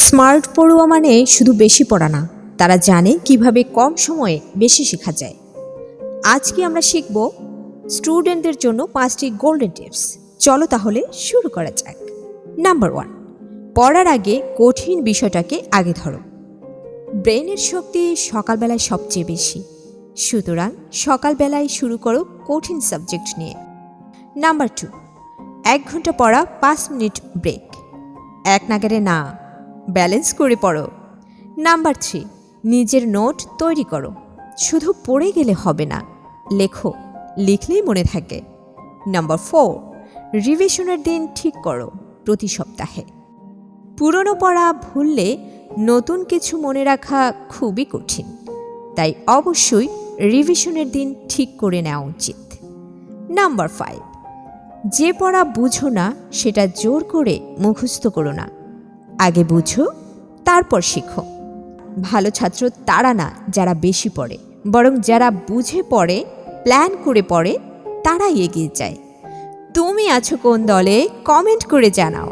Smart পড়ুয়া মানে শুধু বেশি পড়া না, তারা জানে কিভাবে কম সময়ে বেশি শেখা যায়। আজকে আমরা শিখব স্টুডেন্টদের জন্য 5টি গোল্ডেন টিপস। চলো তাহলে শুরু করা যাক। নাম্বার 1, পড়ার আগে কঠিন বিষয়টাকে আগে ধরো। ব্রেনের শক্তি সকালবেলায় সবচেয়ে বেশি, সুতরাং সকালবেলায় শুরু করো কঠিন সাবজেক্ট নিয়ে। নাম্বার 2, 1 ঘন্টা পড়া, 5 মিনিট ব্রেক। এক নাগারে না, ব্যালেন্স করে পড়ো। নাম্বার 3, নিজের নোট তৈরি করো, শুধু পড়ে গেলে হবে না, লেখো, লিখলেই মনে থাকে। নাম্বার 4, রিভিশনের দিন ঠিক করো, প্রতি সপ্তাহে। পুরনো পড়া ভুললে নতুন কিছু মনে রাখা খুবই কঠিন, তাই অবশ্যই রিভিশনের দিন ঠিক করে নেওয়া উচিত। নাম্বার 5, যে পড়া বুঝো না সেটা জোর করে মুখস্থ করো না, আগে বুঝো তারপর শেখো। ভালো ছাত্র তারা না যারা বেশি পড়ে, বরং যারা বুঝে পড়ে, প্ল্যান করে পড়ে, তারাই এগিয়ে যায়। তুমি আছো কোন দলে? কমেন্ট করে জানাও।